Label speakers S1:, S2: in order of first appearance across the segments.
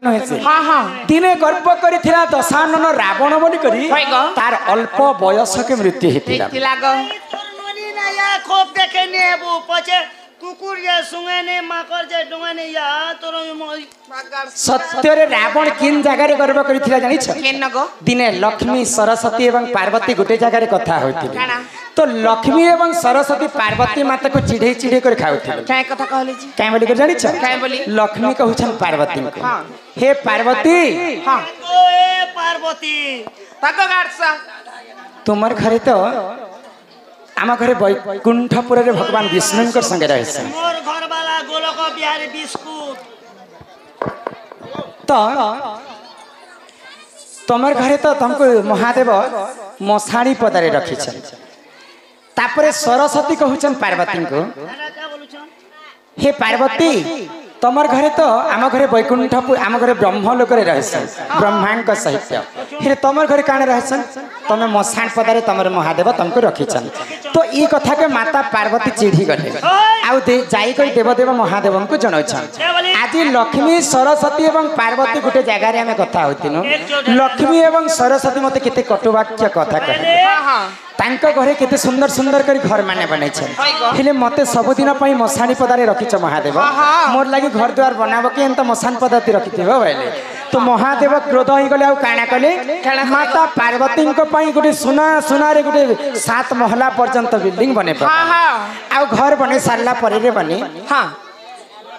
S1: हाँ हाँ दिने गर्भ करिथिला दशानन रावण बोली करी तार अल्प बयस के मृत्यु हेतिला
S2: खोप देखे ने बु पछे कुकुर जे सुंगेने माकर जे डुंगेने या तोर
S1: सत्य रे रावण किन जगह रे गर्भ करिथिला जानि छ दिने लक्ष्मी सरस्वती एवं पार्वती गोटे जगह रे कथा होइथिले तो लक्ष्मी एवं सरस्वती पार्वती माता को चिढ़े चिढ़े कर खाउथिले
S2: काय कथा कहले जी
S1: काय बोली कर जानि छ
S2: काय बोली
S1: लक्ष्मी कहउछन पार्वती को हे पार्वती
S2: हां ए पार्वती ताको गाडसा
S1: तुमर घरे तो आम घरे वैकुंठपुर रे भगवान विष्णु संगे रहे
S2: मोर घर वाला गोलक बिहारी बिस्कुट
S1: तो तुमर घरे तो तुमको महादेव मशाणी पदारे रखी तापरे सरस्वती कहउछन पार्वती को हे पार्वती तमर घरे तो आम घरे वैकुंठपुर आम घरे ब्रह्मलोक रे रहसन ब्रह्मांड सहित हे तमर घरे काने रहसन तमे मशाण पदारे तमर महादेव तुमको रखिछन तो ई कथा के माता पार्वती चिढ़ी गले आउ जाई कोई देवदेव महादेव को जनौछन आज लक्ष्मी सरस्वती एवं पार्वती गुटे जगह रे हमें कथा होतिनो लक्ष्मी एवं सरस्वती मते केते कटुवाक्य कथा कहे तांको घरे केते सुंदर सुंदर करी घर माने बनै छन हेले मते सब दिन पई मशाणी पदारे रखिछ महादेव मोर लागि घर द्वार बनाबो के एंत मशान पदाती रखिथिबो भाइले तो महादेव क्रोध होई गले आ काना कले माता पार्वती को पई गुटे सुना सुना रे गुटे 7 महला पर्यंत बिल्डिंग बने आ घर बने सारला परे रे बने हां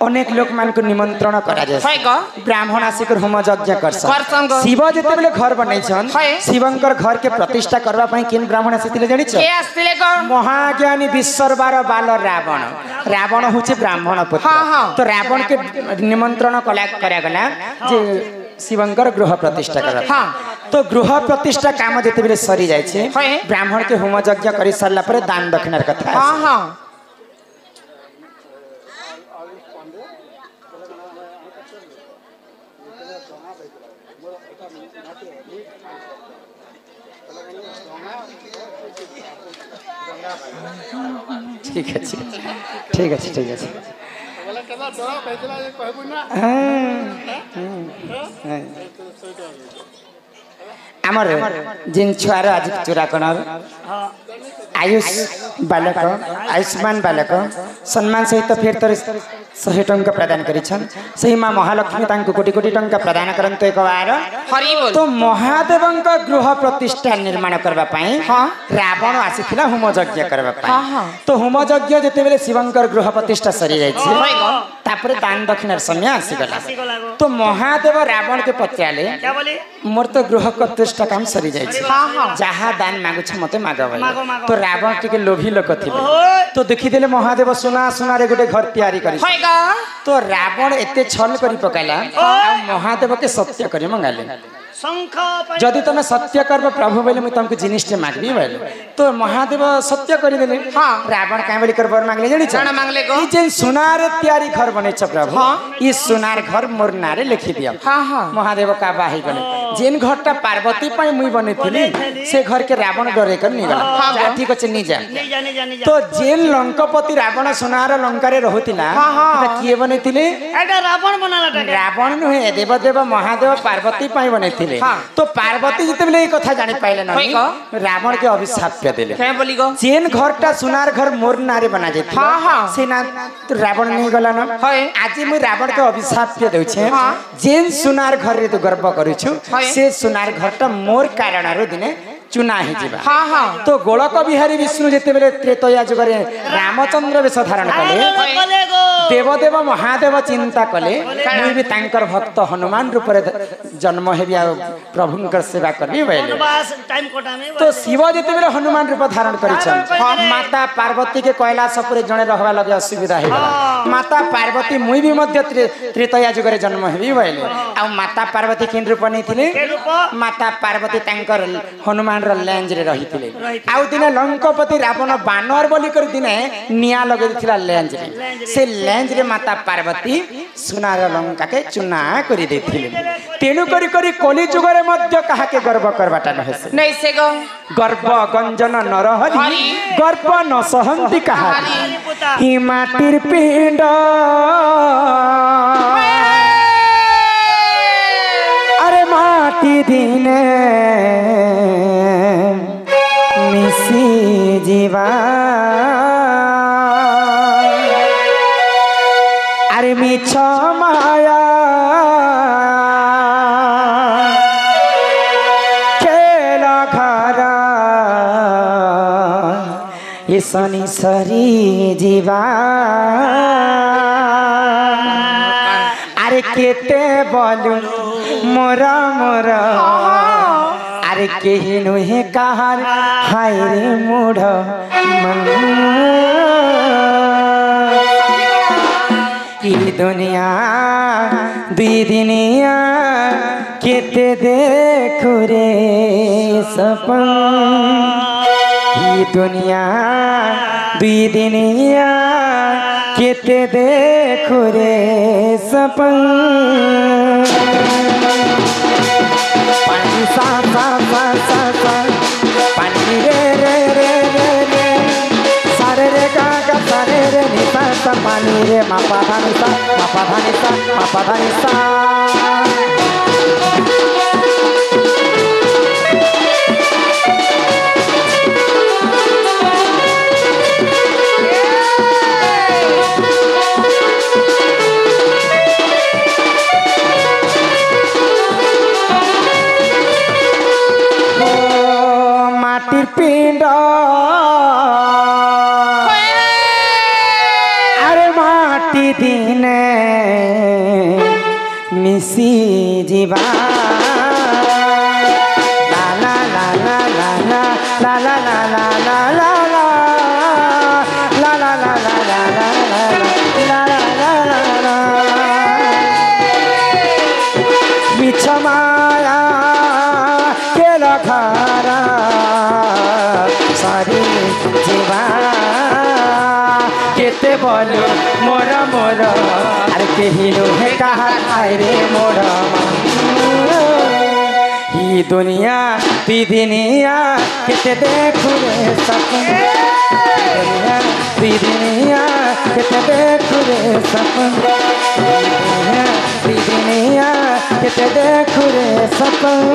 S1: अनेक लोक मान को निमंत्रण करा जाय ब्राह्मण आसिक होम यज्ञ करसन शिव जते बेले घर बनै छन शिवंकर घर के प्रतिष्ठा करबा पई किन ब्राह्मण आसितिले जानि छ
S2: के आस्तिले ग
S1: महाज्ञानी विश्वरबार बाल रावण रावण होचे ब्राह्मण पुत्र तो रावण के निमंत्रण करा गला जे शिवंकर गृह प्रतिष्ठा कर तो गृह प्रतिष्ठा काम जते बेले सरी जाय छे ब्राह्मण के होम यज्ञ करि सारला परे दान दक्षिणार कथा हां हां ठीक है ठीक है ठीक है आमर जिन छुआर आज चूरा कनर आयुष बालक आयुष्मान बालक सम्मान सहित फिर तर 100 टंका प्रदान करिछन सही मां महालक्ष्मी तांको कोटी कोटी टंका प्रदान करंतो एक बार हरि बोल तो महादेवंक गृह प्रतिष्ठा निर्माण करबा पई रावण आसीथिला होम यज्ञ करबा पई तो होम यज्ञ जते बेले शिवंकर गृह प्रतिष्ठा सरी जाय छै तापर दान दक्षिणार समय आसी गला तो महादेव रावण के पचाले क्या बोले मोर तो गृह प्रतिष्ठा काम सरी जाय छै जहा दान मागु छ मते मागबा तो रावण टिके लोभी लोक थिले तो देखि देले महादेव सुना सुना रे गोटे घर तैयारी करी तो रावण एते छल करी पकाला महादेव के सत्य करी मंगाले जदि तुम सत्य कर प्रभु बोले मुझे तुमको जिनिस मागबी बोले तो महादेव सत्य कर देले रावण कहीं बोली कर मांगले जानी मांगले ई जे सुनार तैयारी घर बने छ प्रभु ई सुनार घर मोर नारे लिखि दिया महादेव का बाही गले जेन घरटा पार्वती पई मुई बनेथिली से घर के रावण डरे कर नि गला जा ठीक अछि नि जा तो जेन लंकापति रावण सुनार लंका रे रहुतिला एटा किए बनेथिले
S2: एटा रावण बनाला
S1: रावण नुहे देवदेव महादेव पार्वती पई बनेथिले तो पार्वती जिते बेले ये कथा जानि पाइले नहीं रावण के अभिशाप देले
S2: के बोली गो
S1: जेन घरटा सुनार घर मोर नारे बना जे से ना तो रावण नहीं गला न आज मैं रावण के अभिशाप देउ छे जेन सुनार घर रे तो गर्व करू छु से सुनार घरटा मोर कारण रो दिने चुना ही जीवा तो गोलक बिहारी विष्णु जेते बेले त्रेतया जुग रे रामचंद्र वेश धारण कले देवदेव महादेव चिंता कले मुई भी तांकर भक्त हनुमान रूप रे जन्म हेबी आ प्रभुंकर सेवा करबी बैले तो शिव जेते बेले हनुमान रूप धारण करिछन माता पार्वती के कैलाश पर जणे रहबा लगे असुविधा हे माता पार्वती मुई भी मध्य त्रेतया जुग रे जन्म हेबी बैले आ माता पार्वती किन रूप नै थिले माता पार्वती तांकर हनुमान लेंज रे रहिथिले आउ दिने लंकापति रावण बानर बोली कर दिने निया लगे दिथिला लेंज रे से लेंज रे माता पार्वती सुनार लंका के चुना करि देथिले तेनु करी करी कली जुग रे मध्य कहा के गर्व करबाटा नहेसे
S2: नै से गो
S1: गर्व गंजन नरहरि गर्व न सहंती कहा ही माटिर पिंड माटी दिने मिसी जीवा अरे मिछ माया खेला घर ये शनि सरी जीवा अरे केते बोलू मोरा मोरा अरे केही नुहे कहार हाय रे मूढ़ मन ई दुनिया दुई दिनिया केते देखु रे सपन ई दुनिया दुई दिनिया केते देखु रे सपन पानी सा सा सा सा सा पानी रे रे रे रे रे सारे रे गा गा सारे रे नि सा सा पानी रे मा पा धा नि सा मा पा धा नि सा मा पा धा नि सा पिंड अरे माटी दिने मिसी जीवा ला ला ला ला ला ला ला ला ला ला ला ला ला ला ला ला ला मिछ माया केला खारा सारी जीवा केते बोलू मोरा मोरा अरे केही नुहे कहा आय रे मोरा ही दुनिया दीदिनिया केते देखु रे सपन दुनिया दीदिनिया केते देखु रे सपन दुनिया दीदिनिया केते देखु रे सपन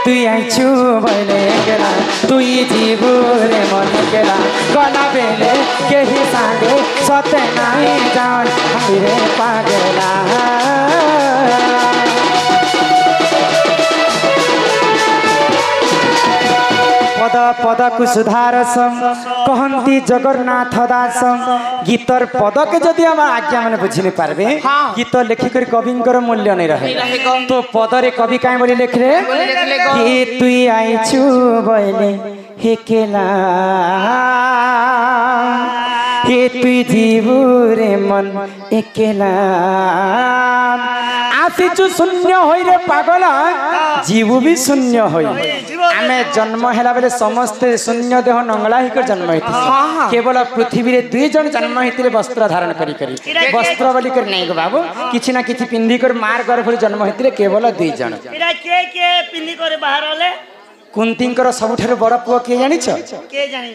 S1: তুই আইছু বলে গেলা তুই জীবু রে মনে গেলা গলা বেলে কেহি সাঙ্গে সতে নাই যান রে পাগলা पद पद को सुधारसम कहती जगन्नाथ दासम गीतर पद के जदि हम आज्ञा मैंने बुझी नहीं पारबे गीत लिखिकर कविंकर मूल्य नहीं रहे तो पदरे कवि कहीं बोली लिखले कि तुई आईछु बोले हेकेला हे तुई जीवु रे मन एकेला आसीचु शून्य होई रे पागल जीवु भी शून्य होई आमे जन्म हेला बेले समस्त शून्य देह नंगला हिकर जन्म हेति केवल पृथ्वी रे दुई जन जन्म हेतिले वस्त्र धारण करी करी वस्त्र बोली कर नहीं गो बाबू किछि ना किछि पिंदी कर मार गर्भ जन्म हेतिले केवल दुई जन
S2: इरा के पिंदी करे बाहर होले
S1: कुंतींकर सबुठारु बड़ पुओ के जानिछ
S2: के जानि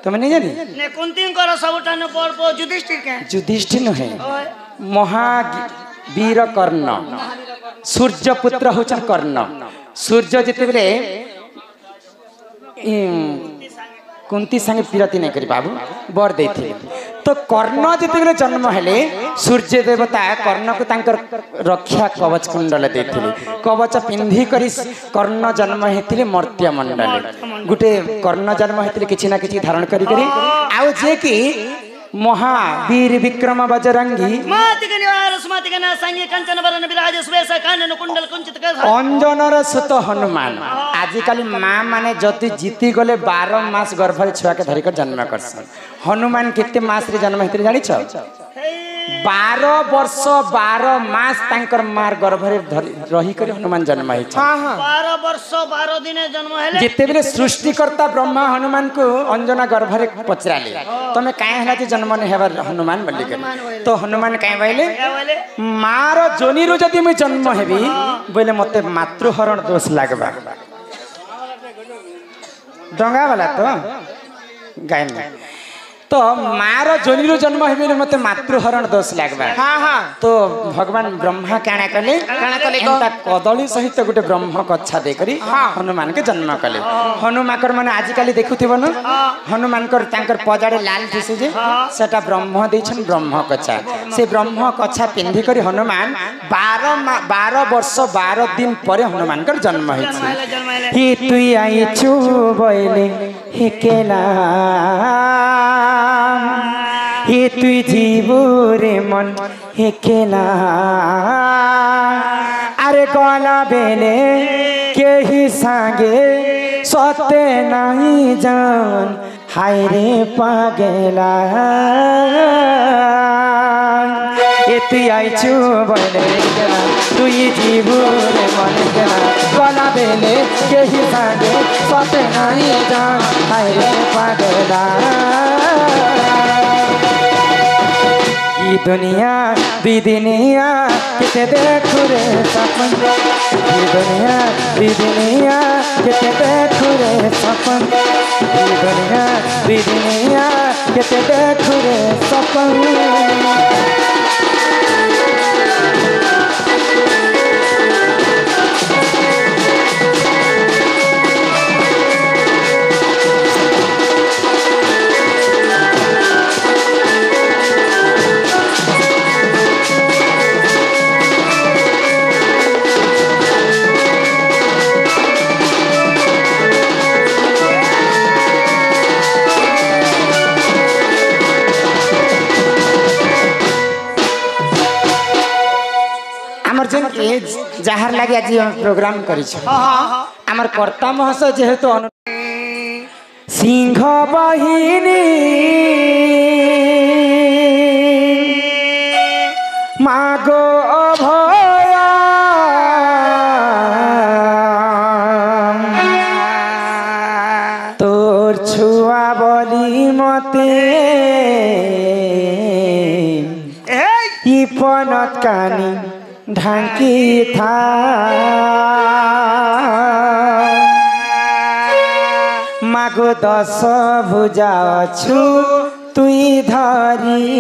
S1: तुम नहीं जानी
S2: ने कुंतींकर सबुठारु बड़ पुओ युधिष्ठिर के
S1: युधिष्ठिर नहे महावीर कर्ण सूर्य पुत्र होचन कर्ण सूर्य जिते बेले कुंती संगे पीरती नहीं करी बाबू बर देते तो कर्ण जिते बेले जन्म हेले सूर्य देवता कर्ण को तांकर रक्षा कवच कुंडल देथिले कवच पिंधी करी कर्ण जन्म हेतिले मर्त्य मंडल गुटे कर्ण जन्म हेतिले किछि ना किछि धारण करी करी आउ जे कि महावीर विक्रम बजरंगी अंजनर सुत हनुमान आजिकल माँ माने जति जीती गले 12 मास गर्भ छुआ के धरिक जन्म करसन हनुमान केते मास रे जन्म हेतिले जानि छ 12 वर्ष 12 मास तांकर मार गर्भ रे रही कर हनुमान जन्म है
S2: 12 वर्ष 12 दिन जन्म हेले
S1: जेते बेले सृष्टिकर्ता ब्रह्मा हनुमान को अंजना गर्भ रे पचराले तमे काहे हला जे जन्म ने हेबा हनुमान बोली कर तो हनुमान काहे बोले मार जोनी रो जदी मैं जन्म हेबी बोले मते मातृहरण दोष लागबा डंगा वाला तो गाय में तो मार जोनी रो जन्म हेबे मते मातृहरण दोष लागबा हां हां तो भगवान ब्रह्मा काना कले एंता कदली सहित गुटे ब्रह्म कच्छा दे करी हनुमान के जन्म कले हनुमान कर माने आज काली देखुथिबो न हनुमान कर तांकर पजाडे लाल दिसे जे सेटा ब्रह्म देछन ब्रह्म कच्छा से ब्रह्म कच्छा पिंधी करी हनुमान 12 वर्ष 12 दिन परे हनुमान कर जन्म हेछि ही तुई आई छु बोले हे केला हे तुई जीवो रे मन हे केला अरे गला बेले के ही सांगे सते नहीं जान हाय रे पागेला ए तुई आइछु बोले केला तुई जीवो रे मन केला गला बेले के ही सांगे सते नहीं जान हाय रे पागेला ये दुनिया बिदनिया किते देखो रे सपन ये दुनिया बिदनिया किते देखो रे सपन ये दुनिया बिदनिया किते देखो रे सपन जहार लगे आज प्रोग्राम करी आमर कर्ता महाशय जेहेतु सिंह बाहिनी मागो अभया तोर छुआ बोली मते पनत कानी ढांकी था मागो 10 भुजा छु तुई धरी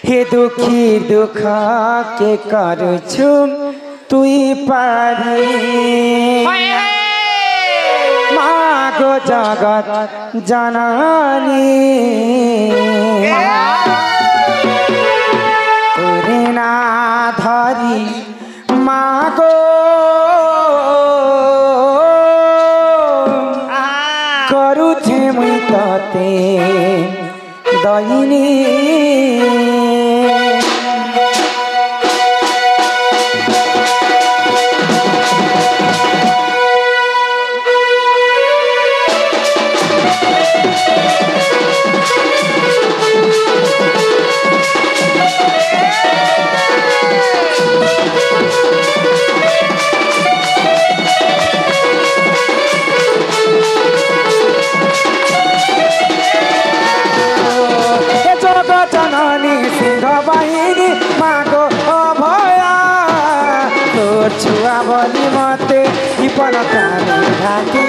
S1: हे दुखी दुख के करू छु तुई पारी मागो जगत जननी ना धरी मागो करुथे मुई तते दईनी छुआ बोली मते इपन कानी ढाकी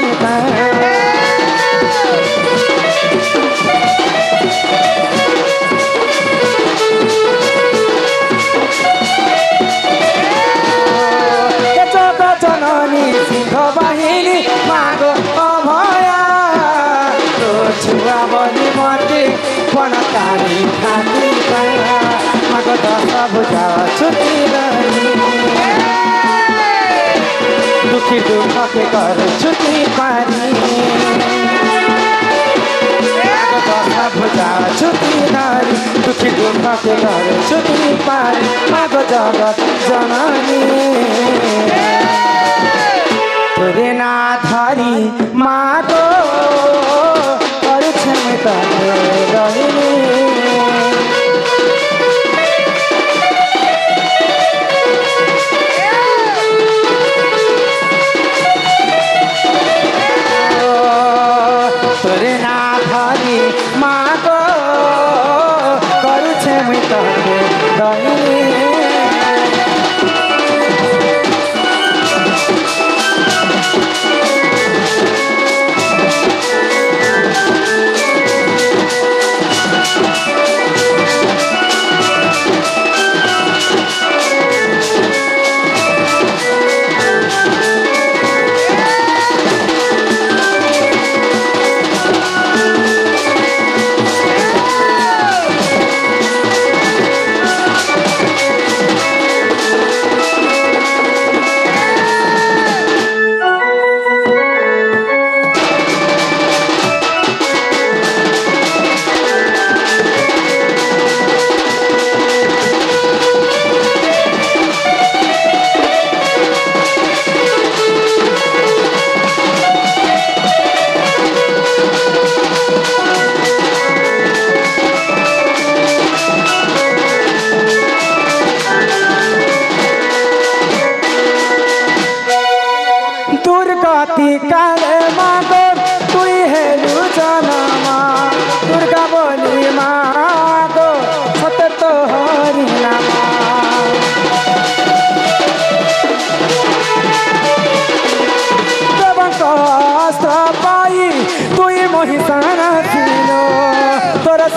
S1: जननी सिंह बाहिनी मागो अभया तो छुआ बोली मते इपन कानी दशा भुजा छुटी धरी दुखी दुख के कर छुटी पारी दशा भुजा छुटी धरी दुखी दुख के कर छुटी पारी माग जगत जननी तोरे ना धरी मागो कर क्षमता रही तोरे ना धरी मागो कर क्षमता रही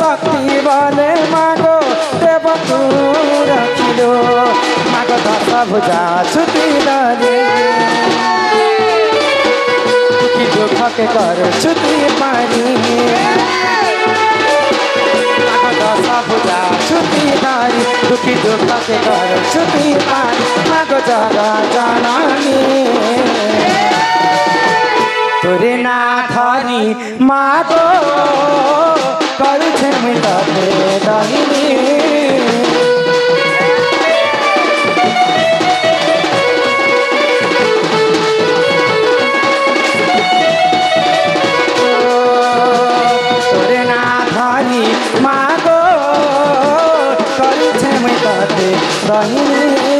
S1: शक्ति बले मागो देव तू रखिलो मागो दशा भुजा छुटी धरी दुखी दुख के कर छुटी पारी मागो दशा भुजा छुटी धरी दुखी दुख के कर छुटी पारी मागो जगा जननी तोरे ना धरी मागो कर क्षमता रही तोरे ना धरी मागो कर क्षमता रही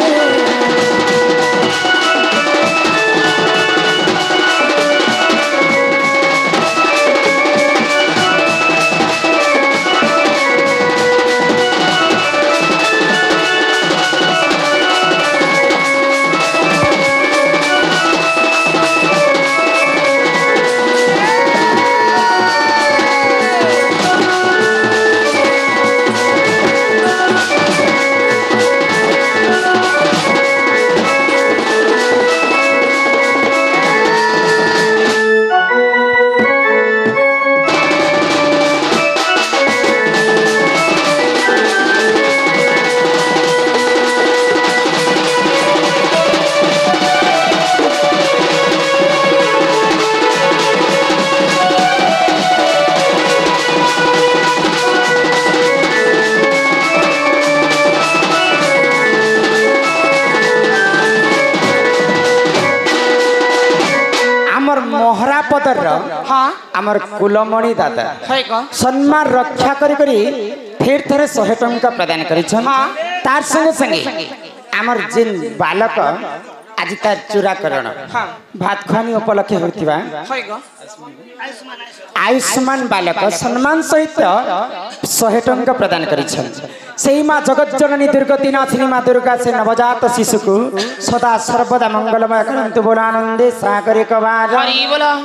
S1: हाँ आमर कुलमणि दादा सम्मान रक्षा करी फिर थे 100 टंका प्रदान कर तार संगे संगे आमर जिन बालक आज तार चूराकरण भात खुआनी उपलक्षे होता आयुष्मान बालक सम्मान सहित 100 टंका प्रदान कर माँ जगत जननी दुर्गति नाथिनी माँ दुर्गा से नवजात शिशु को सदा सर्वदा मंगलमय करंतु बोल आनंदे सागरे कबार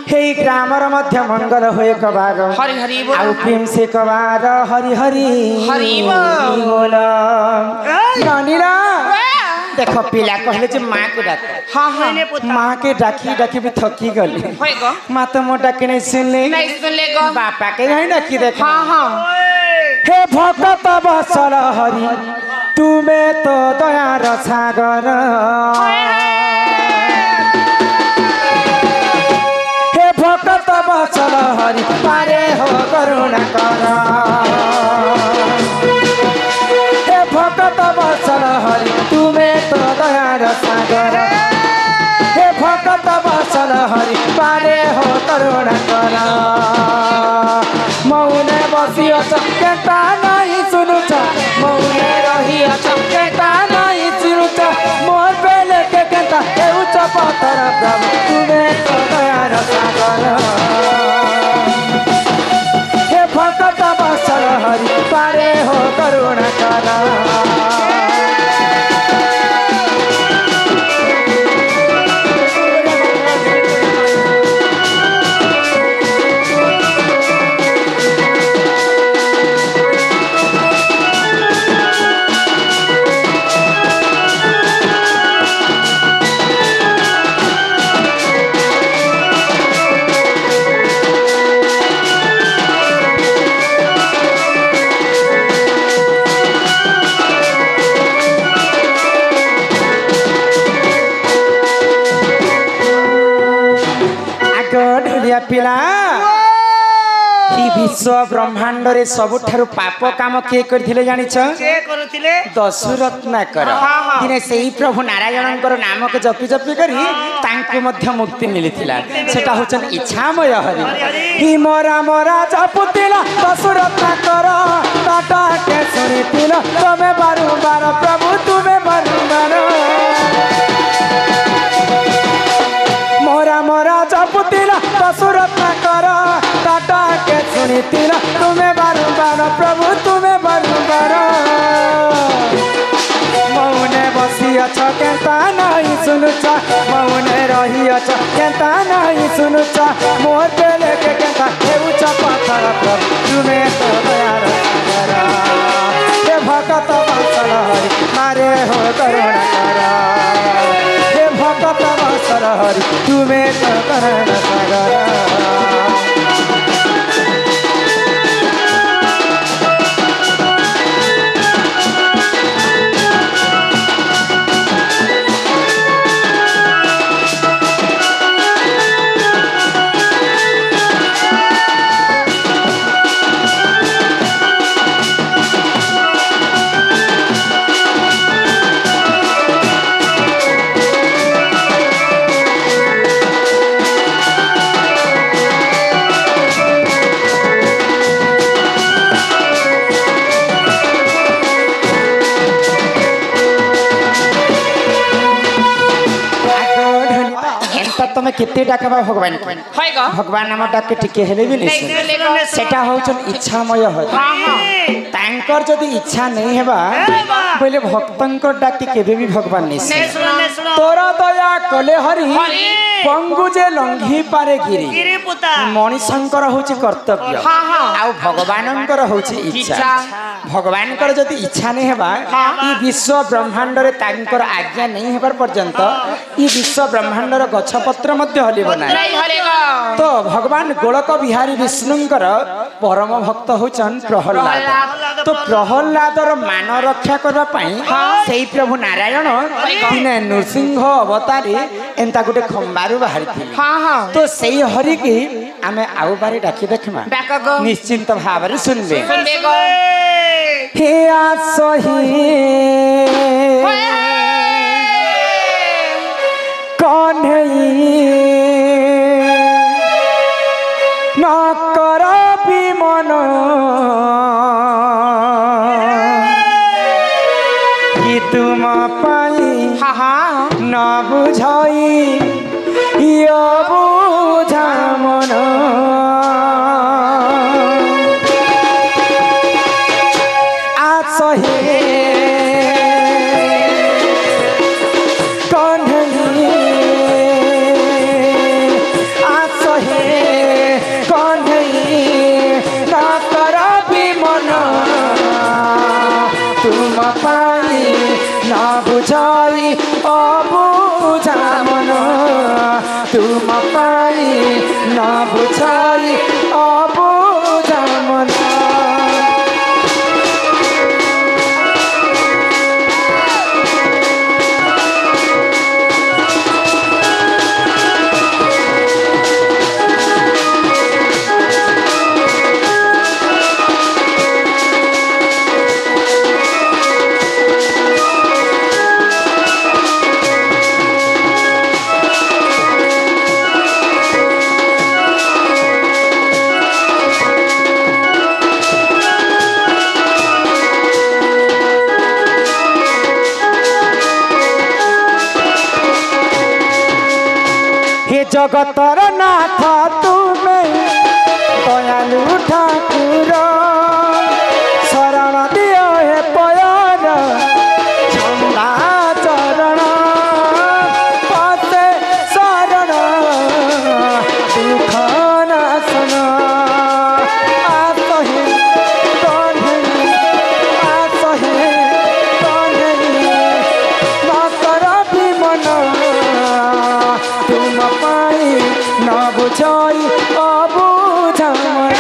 S1: हे ग्रामर मध्य मंगल होए कबार आउ प्रेम से कबार हरि हरि बोल नानीरा देखो पिला कहले जे माँ को डाक हाँ हाँ माँ के डाकी डाकी भी थकी गली माँ तो मोटा के नहीं सुन ले बापा के नहीं डाकी देख हाँ हाँ हे भक्त बसल हरि तुमे तो दयार सागर हे भक्त बचल हरि पारे हो करुणा कर हे भक्त बचल हरि तुमे तो दयार सागर हे भक्त बचल हरि पारे हो करुणा कर मौने बसिअछ केटा नहीं सुनुछ मौने रहिअछ केटा नहीं सुनुछ मोर बेले के केटा हेउछ पतर प्रभु तुमे तो दयार सागर हे भक्त बचल हरि पारे हो करुणा कर पिला विश्व ब्रह्मांड रे सबुठारु पाप काम किए करथिले जानिछ
S2: के करथिले
S1: दशरत्नाकर दिने सेही प्रभु नारायणकर नाम के जपि जपि करी तांको मध्य मुक्ति मिलिथिला सेटा होचन इच्छामय हरि ही मोरा मोरा जपुतिला दशरत्नाकर टाटा के सुनितिला तमे बारंबार प्रभु तुमे बारंबार मोरा मोरा जपुतिला दशरत्नाकर टाटा के सुनितिला तुमे बारंबार प्रभु तुमे बारंबार मौने बसिअछ केता नहीं सुनुछ मौने रहिअछ केता नहीं सुनुछ मोर बेले के केता हेउछ पत्थर प्रभु तुमे तो दयार सागर हे भक्त बचल हरि मारे हो करुणा कर हे भक्त बचल हरि तुमे तो करुणा सागर तमे केते डाकबा भगवान को भगवान नाम डाके टिके हेले भी नहीं सेटा होचन इच्छामय हो तांकर जदी इच्छा नहीं हेबा बोले भक्तंकर डाके केबे भी भगवान नहीं तोरा दया कले हरि पंगु जे लंघी पारे गिरी मनीषंकर होची कर्तव्य आ भगवानंकर होची इच्छा भगवानकर जदी इच्छा नहीं हेबा ई विश्व ब्रह्मांड रे तांकर आज्ञा नहीं हेबार पर्यंत ई विश्व ब्रह्मांड रे गछपत्र मध्य हलिबो ना तो भगवान गोलक बिहारी विष्णुंकर परम भक्त होचन प्रहल्लाद तो प्रहल्लादर मान रक्षा करबा पई सेही प्रभु नारायण दिने नृसिंह अवतारी एंता गुटे खंबारु बाहरी थी तो सेही हरि की आमे आउ बारी डाकी देखमा निश्चिंत भाबरे सुनबे हे आसही कन्हई न कर विमन कि तुम पाई न बुझाई बुझा मन आसहे तुम पाई न बुझाई अबुझा मन तुम पाई न बुझाई अबुझा मन जगतर नाथ तुमे दयालु ठाकुर शरण दियो हे पयर छंदा चरण पते शरण दुख नाशन आसहे तन्हे आसहे तन्हे नकर विमन तुम पाई न बुझई अबुझ मन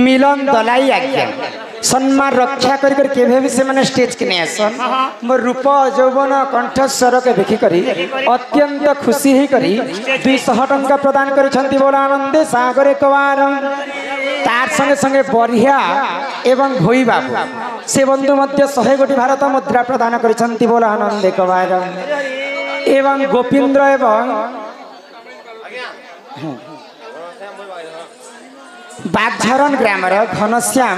S1: मिलन दलाई आज्ञा सम्मान रक्षा कर केभे भी से माने स्टेज के नहीं आसन मोर रूप यौवन कंठ स्वर के देखि करी अत्यंत खुशी ही करी 200 टंका प्रदान करिसंती बोल आनंदे सागरे कवार तार संगे संगे बढ़िया एवं भोई बाबू से बंधु मध्य 100 कोटी भारत मुद्रा प्रदान करिसंती बोल आनंदे कवार एवं गोपीन्द्र एवं बागझरण ग्रामर घनश्याम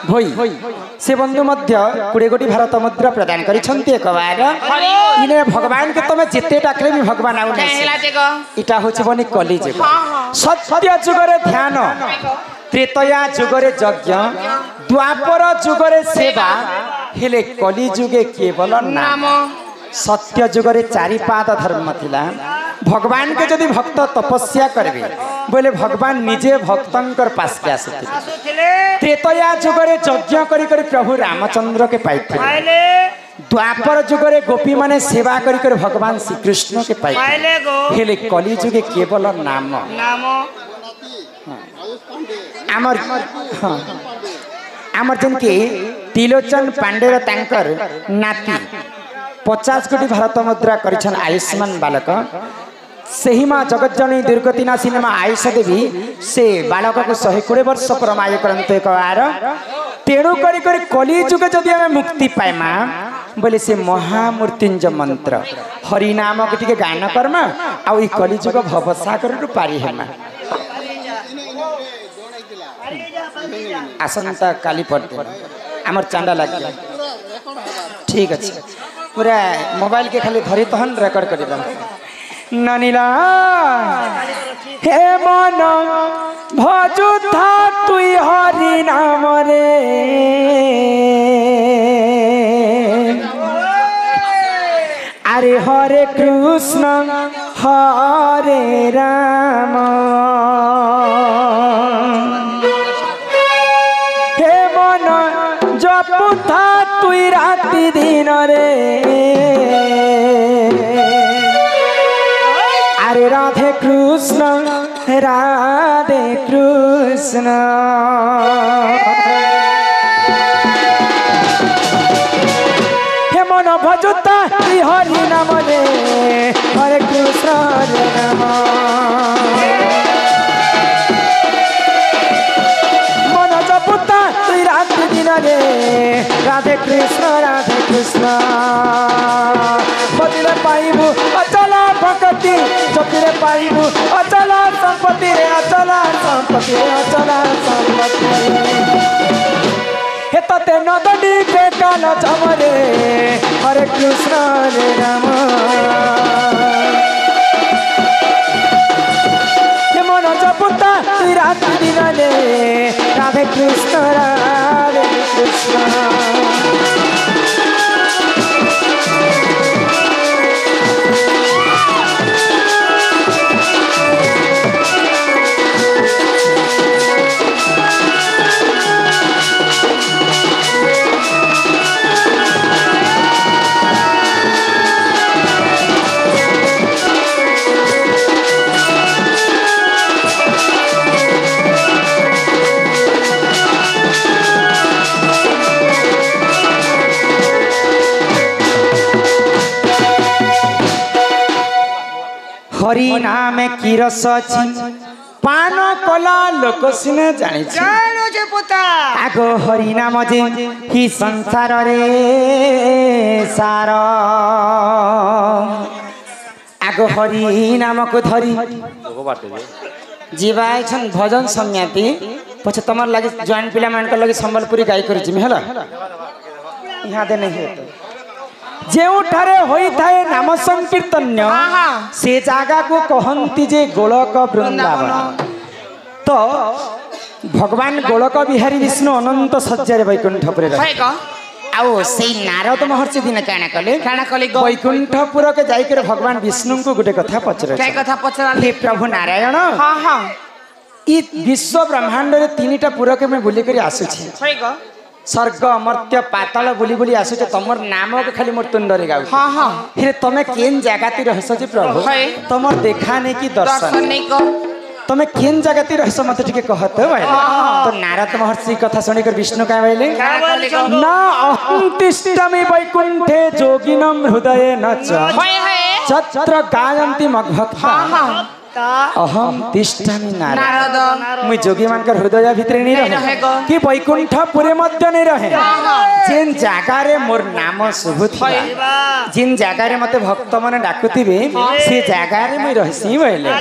S1: भोई से बंधु मध्य 20 कोटी भारत मुद्रा प्रदान करिसंती एक बार इने भगवान के तमे जिते डाकले भी भगवान आउ नहीं इटा होछि बनी कली जुग सत्य जुगरे ध्यान त्रेतया जुगरे यज्ञ द्वापर जुगरे सेवा हेले कली जुगे केवल नाम सत्य जुगरे 4 पाद धर्म थिला भगवान के जदि भक्त तपस्या करबे बोले भगवान निजे भक्तंकर पास के आसुथिले त्रेतया जुगरे यज्ञ करी करी प्रभु रामचंद्र के पाइथिले द्वापर जुगरे गोपी माने सेवा करी करी भगवान श्री कृष्ण के पाइथिले हेले कली जुगे केवल नाम आमर आमर जन के तिलोचन पांडेर तांकर नाती 50 कोटी भारत मुद्रा करिछन आयुष्मान बालक सही माँ जगज्जननी दुर्गतिना सिनेमा आयुष देवी से बालक को 120 वर्ष प्रमाय करते एक बार तेणु करी करी कली जुग जदि आम मुक्ति पाइमा बोले से महामूर्तिंजय मंत्र हरिनाम के टिके गायन करमा आउ कली जुग भवसागर रु पारी हेमा आसंता काली पड़ते आमर चांदा लगे ठीक अच्छे पूरा मोबाइल के खाली धरी तहन रेकर्ड कर नानीला हे मन भजुथा तुई हरि नाम रे अरे हरे कृष्ण हरे राम हे मन जपुथा तुई राति दिन रे अरे राधे कृष्ण हे मन भजुता हरि नाम रे हरे कृष्ण हरे राम मन जपुता तुई राति दिन रे राधे कृष्ण बदले पाइबू अचला भक्ति चोखिरे पाइबू अचला संपत्ति रे अचला संपत्ति हे तते नदनी बेकाल चमरे हरे कृष्ण हरे राम हे मन जपुता तुई राति दिन रे राधे कृष्ण हरि नाम की रस अछि पान कला लोक सिने जानि
S2: जानो जे पुता
S1: आगो हरि नाम जे ही संसार रे सार आगो हरि नाम को धरी जीवा छन भजन संज्ञाती पछे तमर लागि जॉइन पिला मान लगी संबलपुरी गाय करि जिमे हला यहाँ दे नहीं होतो जेउठारे होई थाए नाम संकीर्तन्य से जागा को कहंती जे गोलक वृंदावन तो भगवान गोलक बिहारी विष्णु अनंत सज्जारे वैकुंठपुरे रहे आओ सेई नारद महर्षि दिन काना कले वैकुंठपुर के जाई के भगवान विष्णु को गुटे कथा पचरे
S3: काय कथा पचरा
S1: हे प्रभु नारायण
S3: हां हां
S1: ई विश्व ब्रह्मांड रे तीनटा पुर के मैं बुली करी आसु छी स्वर्ग अमर्त्य पाताल बुली बुली आसु छ तमर नाम के खाली मोर तुंडरे गाउ
S3: हां हां
S1: हे तमे केन जगह रहस जे प्रभु तमर देखा नहीं कि दर्शन
S3: नहीं को
S1: तमे केन जगह रहस मते टिके कहत भाई तो नारद महर्षि कथा सुनी कर विष्णु का भाईले ना अहं तिष्ठामि वैकुंठे जोगिनम हृदये नच छत्र गायन्ति मद्भक्ता अहम तिष्ठामि नारद मुई जोगी मानकर हृदय भितर नहीं रहे कि वैकुंठपुरे मध्य नहीं रहे जिन जगह रे मोर नाम शुभुथि जिन जगह रे मते भक्त माने डाकुथिबे से जगह रे मुई रहसी बोले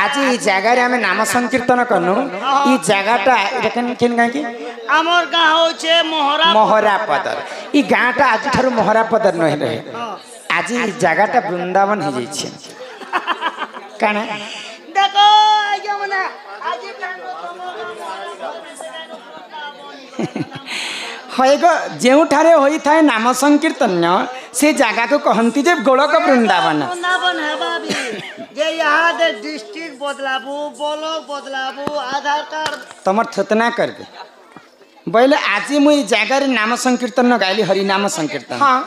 S1: आज ई जगह रे हमें नाम संकीर्तन करनु ई जगहटा एकेन केन गाय की
S2: हमर गां होचे
S1: मोहरा पदर ई गांटा आज थारु मोहरा पदर नहीं रहे आज ई जगहटा वृंदावन हो जाई छै काना
S2: देखो आगे मने आगे
S1: होएगो जेउठारे होई थाए नाम संकीर्तन्य से जगह को कहंती जे गोलक वृंदावन
S2: वृंदावन है बाबी जे यहाँ दे डिस्ट्रिक्ट बदलाबू ब्लॉक बदलाबू आधार कार्ड
S1: तमर थतना करबे बोले आज मुई जगह रे नाम संकीर्तन गाइली हरि नाम संकीर्तन हां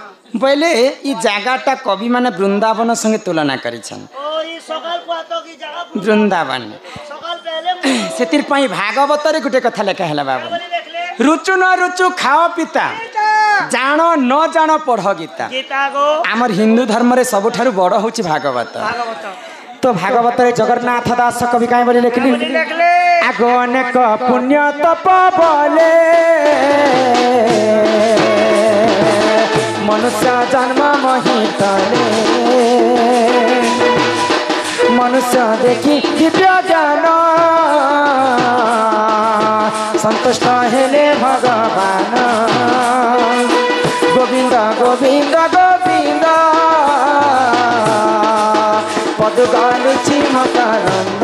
S1: बोले ई जगहटा कवि माने वृंदावन संगे तुलना करिछन
S2: ओ ई सकाल पातो की जगह
S1: वृंदावन
S2: सकाल पहले
S1: सेतिर पई भागवत रे गुटे कथा लेखा हला बाबू रुचु न रुचु खाओ पिता जान न जान पढ़ गीता
S2: गीता गो
S1: आमर हिंदू धर्म रे सबठारु बड़ होची भागवत तो भागवत रे जगन्नाथ दास कवि काई बोली लिखली आगो अनेक पुण्य तप बोले मनुष्य जन्म महितले मनुष्य देखी दिव्य ज्ञान संतुष्ट हेले भगवान गोविंद गोविंद गोविंद पद गालुची मकरंद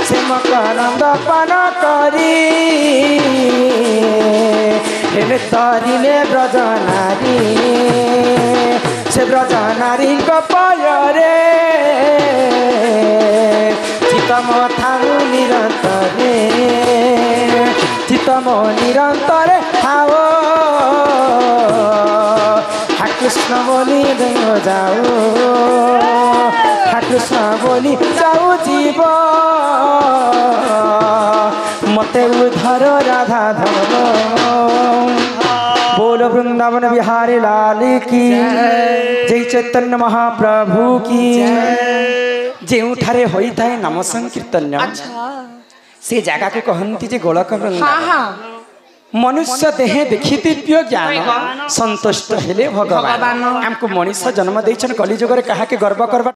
S1: से मकरंद पान करी हेले तारिले ब्रज नारी से ब्रज नारी कपायरे चितम थारु निरंतरे चितम निरंतरे थाओ हा कृष्ण बोली देव जाओ हा कृष्ण बोली जाओ जीव मते उधर राधा धर्म बोल वृंदावन बिहारी लाल की जय चैतन्य महाप्रभु की जेउठारे होई थाए नाम संकीर्तन से जगह को कहंती जे गोलक वृंदावन मनुष्य देहे देखि दिव्य ज्ञान संतुष्ट हेले भगवान हमको मनुष्य जन्म देछन कलिजुग रे कहा के गर्व करबा